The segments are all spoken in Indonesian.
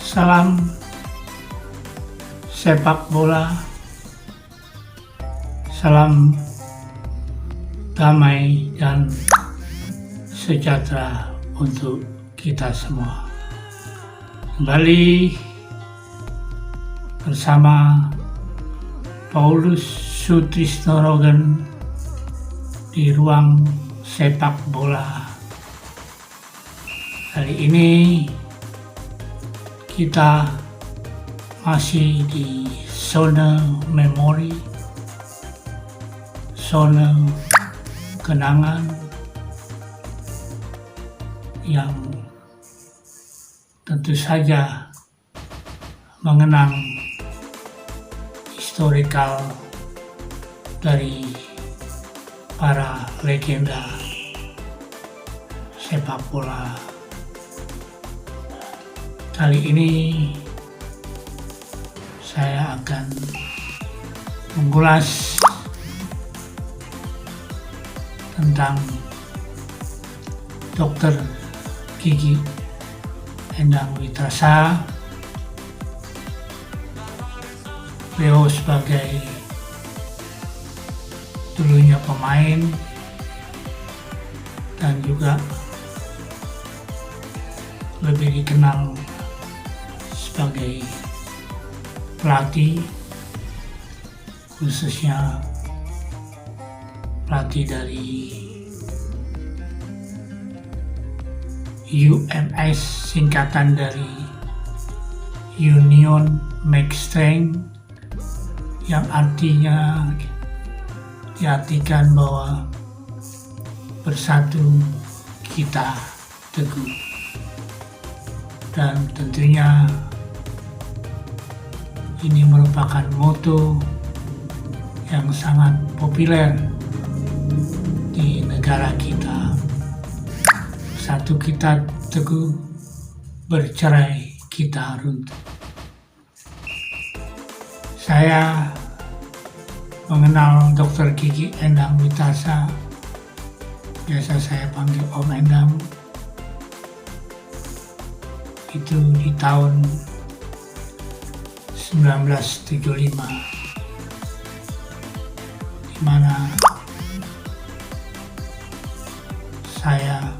Salam sepak bola, salam damai dan sejahtera untuk kita semua. Kembali bersama Paulus Sutrisnorogen di ruang sepak bola. Kali ini kita masih di zona memori, zona kenangan yang tentu saja mengenang historikal dari para legenda sepak bola. Kali ini saya akan mengulas tentang Dr. Gigi Endang Witasa. Beliau sebagai dulunya pemain dan juga lebih dikenal sebagai pelatih, khususnya pelatih dari UMS, singkatan dari Union Make Strength, yang artinya diartikan bahwa bersatu kita teguh. Dan tentunya ini merupakan moto yang sangat populer di negara kita. Satu kita teguh, bercerai kita runtuh. Saya mengenal Dr. Gigi Endang Witasa, biasa saya panggil Om Endang, itu di tahun 1975, di mana saya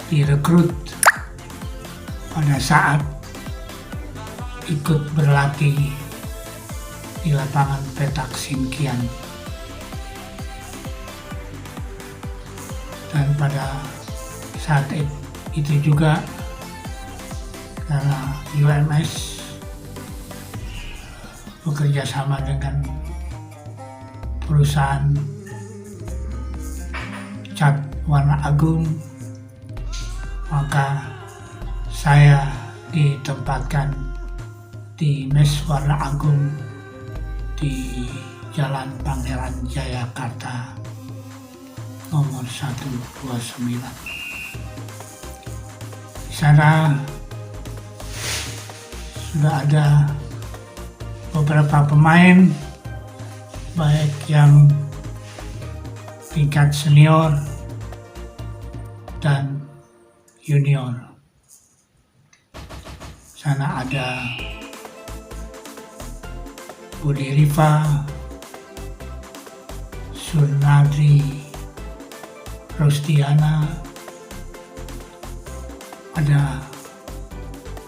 direkrut pada saat ikut berlatih di lapangan Petak Singkian. Dan pada saat itu juga karena UMS bekerja sama dengan perusahaan cat warna agung, maka saya ditempatkan di mes warna agung di Jalan Pangeran Jayakarta nomor 129. Di sana sudah ada beberapa pemain, baik yang tingkat senior dan junior. Sana ada Budi Riva, Surnadri Rostiana, ada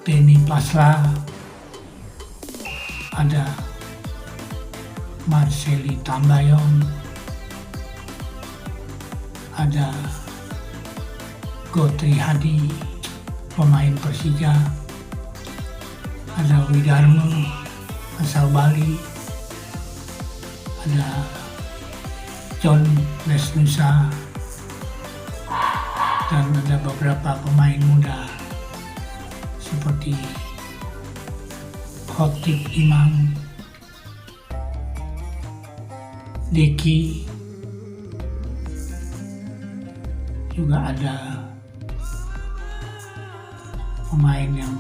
Benny Pasla, ada Marceli Tambayong, ada Gotri Hadi, pemain Persija, ada Widarno asal Bali, ada John Lesnusa, dan ada beberapa pemain muda seperti Khotib Imam, Deki, juga ada pemain yang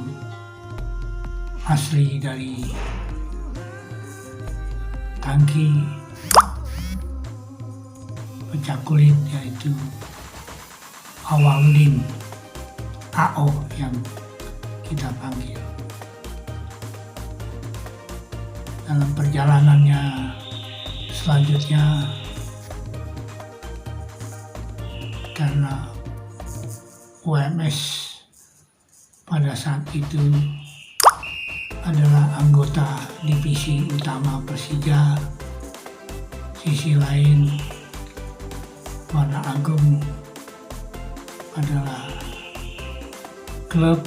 asli dari tangki pecah kulit, yaitu Awaludin AO yang kita panggil. Dalam perjalanannya selanjutnya, karena UMS pada saat itu adalah anggota divisi utama Persija, sisi lain Warna Agung adalah klub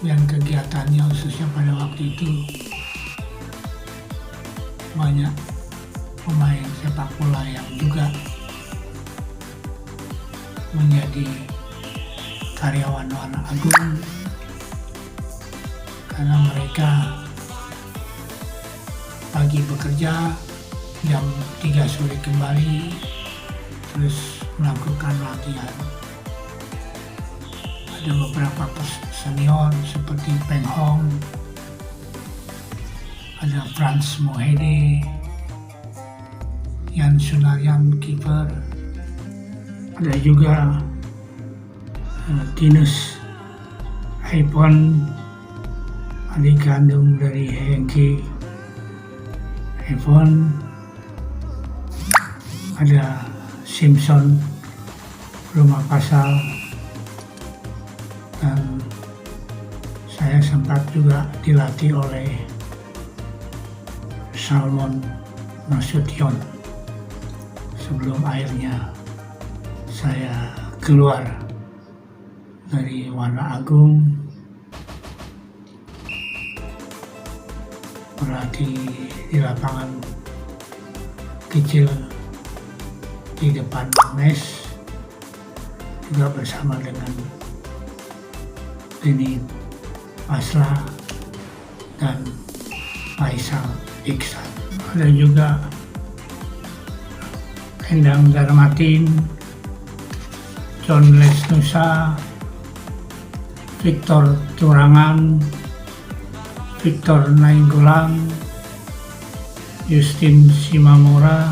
yang kegiatannya khususnya pada waktu itu banyak pemain sepak bola yang juga menjadi karyawan Warna Agung, karena mereka pagi bekerja, jam 3 sore kembali, terus melakukan latihan. Ada beberapa senior seperti Peng Hong, ada Frans Mohede, Yan Sunaryan kiper, ada juga Tinus Haipon, adik kandung dari Hengki Haipon, ada Simpson Rumah Pasal, dan saya sempat juga dilatih oleh Salmon Nasution sebelum akhirnya saya keluar dari Warna Agung, berlatih di lapangan kecil di depan mes, juga bersama dengan Denny Pasla dan Faisal Iksan. Ada juga Endang Darmatin, John Lesnusa, Victor Turangan, Victor Nainggolan, Justin Simamora,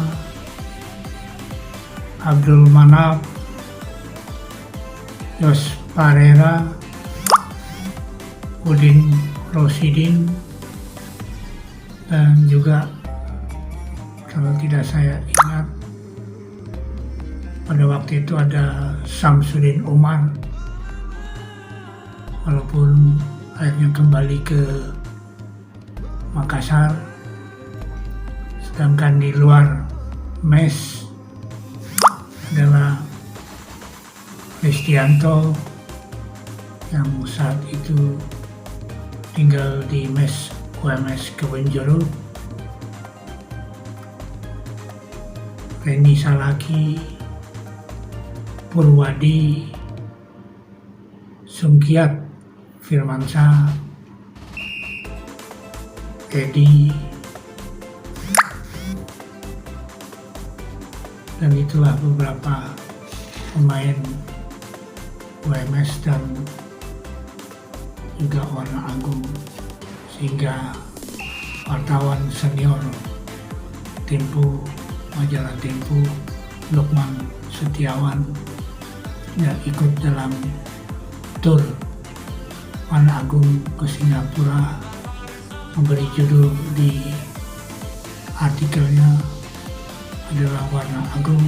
Abdul Manap, Yos Parera, Udin Rosidin, dan juga kalau tidak saya ingat pada waktu itu ada Samsudin Umar, walaupun akhirnya kembali ke Makassar. Sedangkan di luar mes adalah Kristianto yang saat itu tinggal di mes UMS Kebonjeruk, Reni Salaki, Purwadi, Sungkiat Firmansyah, Edi, dan itulah beberapa pemain UMS dan juga Warna Agung, sehingga wartawan senior Tempo, majalah Tempo, Lukman Setiawan yang ikut dalam tur Warna Agung ke Singapura, memberi judul di artikelnya adalah Warna Agung,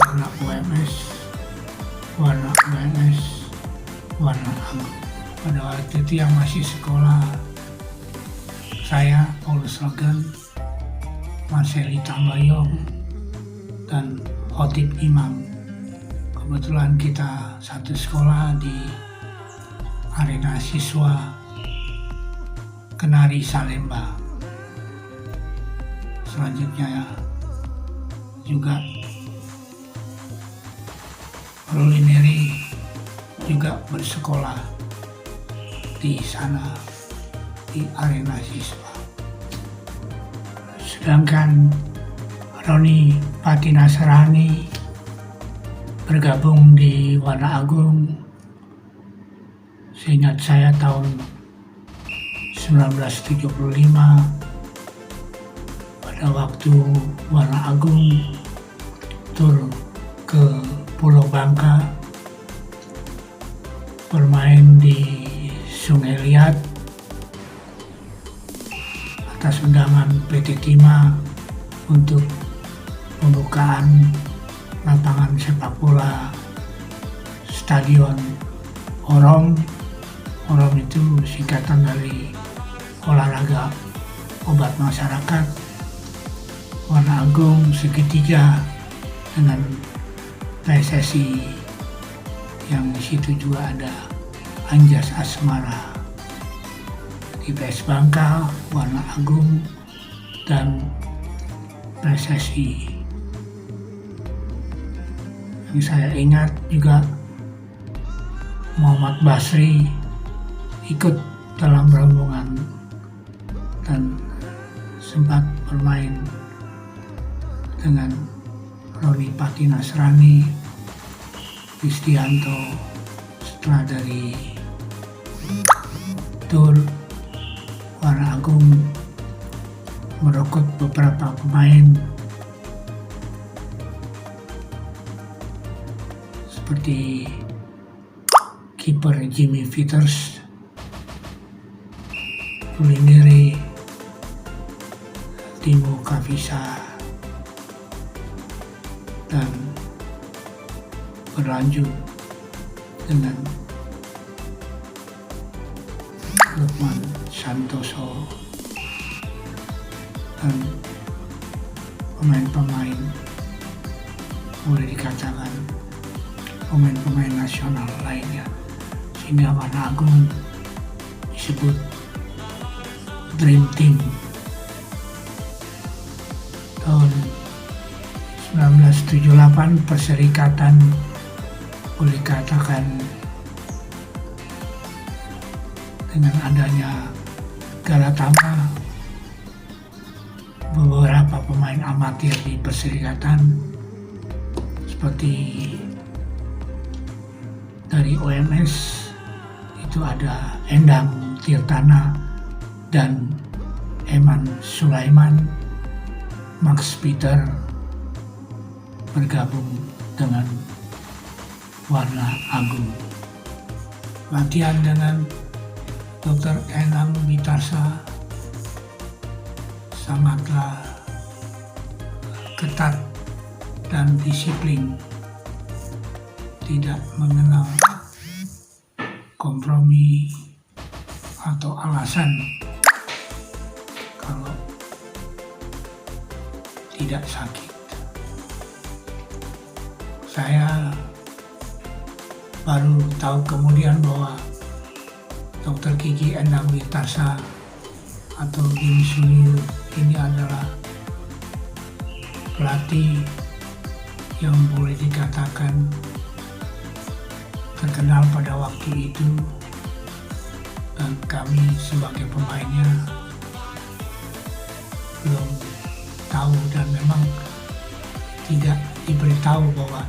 Warna UMS, Warna UMS, Warna Agung. Pada waktu itu yang masih sekolah, saya, Paulus Logan, Marceli Tambayong, dan Khotib Imam. Kebetulan kita satu sekolah di arena siswa Kenari Salemba. Selanjutnya juga Rolineri juga bersekolah di sana di arena siswa. Sedangkan Roni Patinasarani bergabung di Warna Agung, seingat saya tahun 1975, pada waktu Warna Agung tur ke Pulau Bangka, bermain di Sungai Liat atas undangan PT Timah untuk pembukaan lapangan sepak bola Stadion Orom. Orom itu singkatan dari olahraga obat masyarakat. Warna Agung segitiga dengan PSSI, yang di situ juga ada Anjas Asmara. Di PS Bangka Warna Agung dan PSSI. Yang saya ingat juga Muhammad Basri ikut dalam rombongan dan sempat bermain dengan Roni Pati Nasrani, Kristianto setelah dari tur Warna Agung merekrut beberapa pemain seperti kiper Jimmy Vitters, Kulineri, Timo Kavisa, dan berlanjut dengan Lukman Santoso dan pemain-pemain boleh dikatakan pemain-pemain nasional lainnya, sehingga Warna Agung disebut Dream Team. Tahun 1978 perserikatan boleh dikatakan dengan adanya Galatama, beberapa pemain amatir di perserikatan seperti dari OMS itu ada Endang Tirtana dan Eman Sulaiman. Max Peter bergabung dengan Warna Agung. Latihan dengan Dr. Enang Witarsa sangatlah ketat dan disiplin, tidak mengenal kompromi atau alasan kalau tidak sakit. Saya baru tahu kemudian bahwa Dr. Kiki Endang Witarsa atau Lim Sunyu ini adalah pelatih yang boleh dikatakan terkenal pada waktu itu, dan kami sebagai pemainnya belum tahu dan memang tidak diberitahu bahwa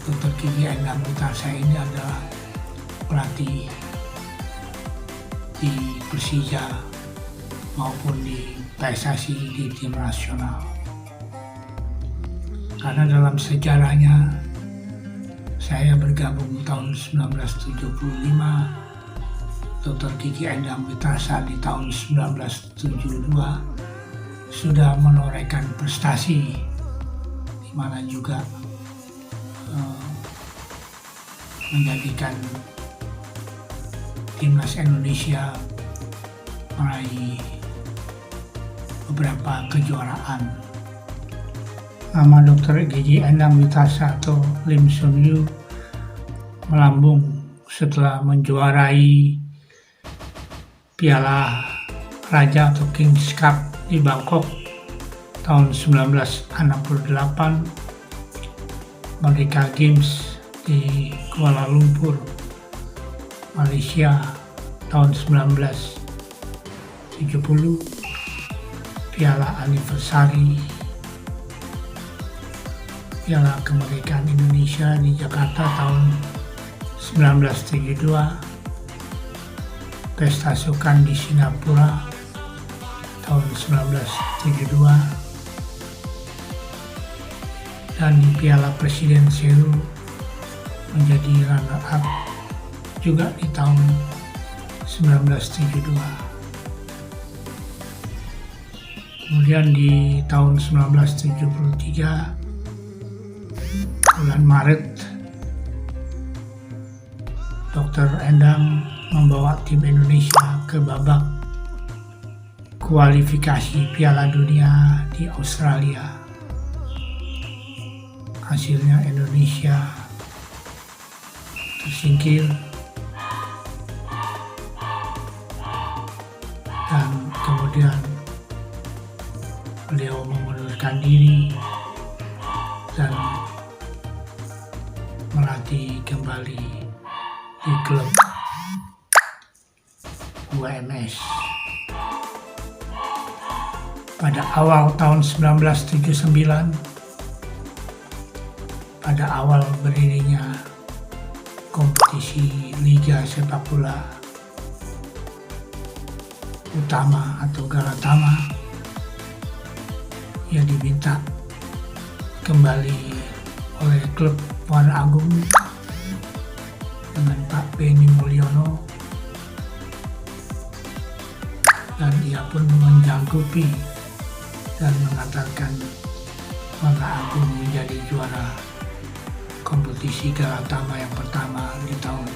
Dr. Kiki Endang Witarsa ini adalah pelatih di Persija maupun di PSSI, di tim nasional. Karena dalam sejarahnya saya bergabung tahun 1975, Dr. Kiki Endang Witarsa di tahun 1972 sudah menorehkan prestasi, di mana juga menjadikan timnas Indonesia meraih beberapa kejuaraan. Nama Dr. Kiki Endang Witarsa atau Lim Sunyu melambung setelah menjuarai Piala Raja atau Kings Cup di Bangkok tahun 1968, Merdeka Games di Kuala Lumpur, Malaysia tahun 1970, Piala Anniversary Piala Kemerdekaan Indonesia di Jakarta tahun 1972, Pesta Sukan di Singapura tahun 1972, dan di Piala Presiden Seoul menjadi runner-up juga di tahun 1972. Kemudian di tahun 1973 bulan Maret, Dr. Endang membawa tim Indonesia ke babak kualifikasi Piala Dunia di Australia. Hasilnya Indonesia tersingkir dan kemudian beliau mengundurkan diri dan melatih kembali di klub UMS. Pada awal tahun 1979, pada awal berdirinya kompetisi Liga Sepak Bola Utama atau Galatama, yang diminta kembali oleh klub Warna Agung dengan Pak Benny Mulyono, dan ia pun menyanggupi dan mengatakan Warna Agung menjadi juara kompetisi Galatama yang pertama di tahun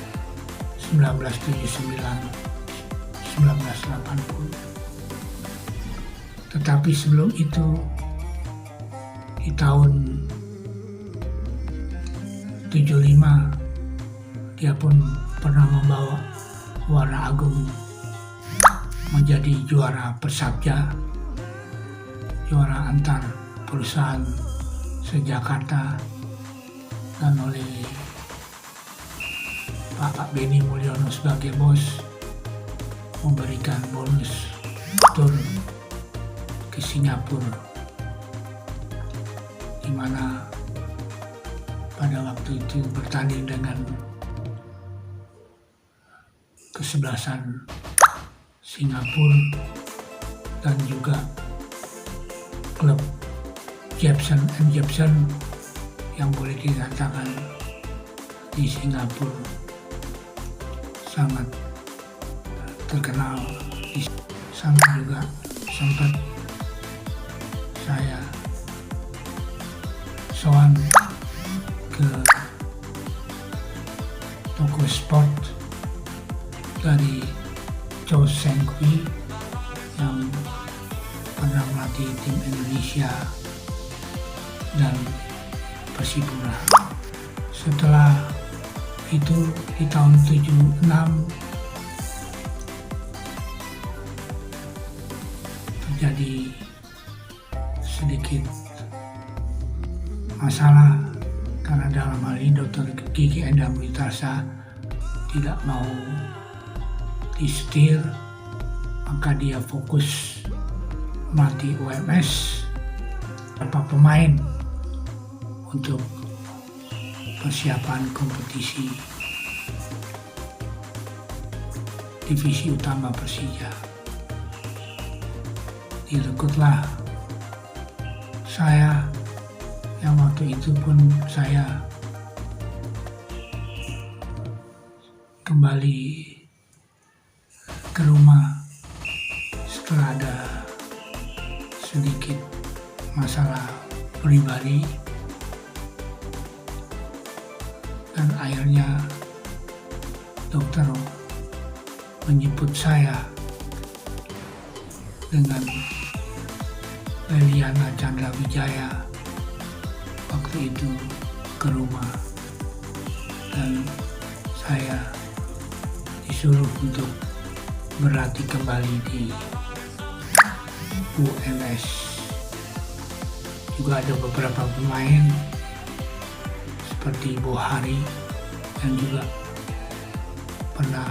1979-1980. Tetapi sebelum itu, di tahun 75, dia pun pernah membawa Warna Agung menjadi juara Persabja, juara antar perusahaan se-Jakarta, dan oleh Pak Benny Mulyono sebagai bos memberikan bonus tur ke Singapura, di mana pada waktu itu bertanding dengan kesebelasan Singapura dan juga klub Jepson & Jepson yang boleh dikatakan di Singapura sangat terkenal. Di sana juga sempat saya sowan ke toko sport dari Chow Seng Kui yang pernah melatih tim Indonesia dan Persipura. Setelah itu di tahun 76 terjadi sedikit masalah karena dalam hal ini Dr. Kiki Endang Witarsa tidak mau disetir, maka dia fokus melatih UMS tanpa pemain untuk persiapan kompetisi divisi utama Persija. Direkrutlah saya, yang waktu itu pun saya kembali ke rumah setelah ada sedikit masalah pribadi, dan akhirnya dokter menjemput saya dengan Leliana Chandra Wijaya waktu itu ke rumah, dan saya disuruh untuk berlatih kembali di UMS. Juga ada beberapa pemain seperti Bohari yang juga pernah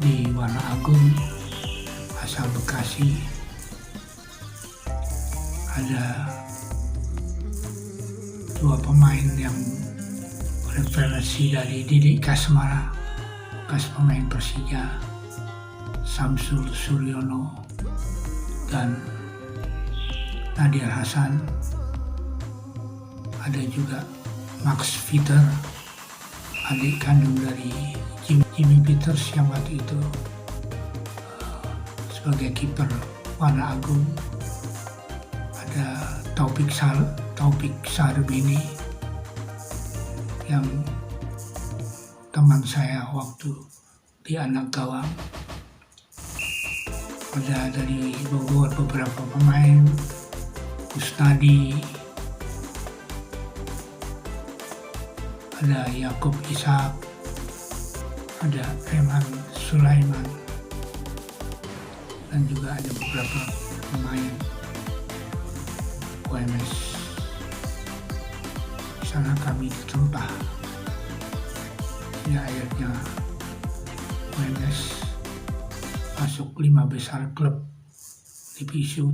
di Warna Agung asal Bekasi. Ada dua pemain yang referensi dari Didik Kasmara, bekas pemain Persija, Samsul Suryono dan Nadir Hasan. Ada juga Max Fitter, adik kandung dari Jimmy Peters yang waktu itu sebagai kiper Warna Agung, ada Taufik Sarbini yang teman saya waktu di anak gawang. Ada dari Bogor beberapa pemain, Kusnadi, ada Yakub Ishak, ada Reman Sulaiman, dan juga ada beberapa pemain OMS. Di sana kami ditempah. Ya, akhirnya OMS masuk 5 besar klub divisi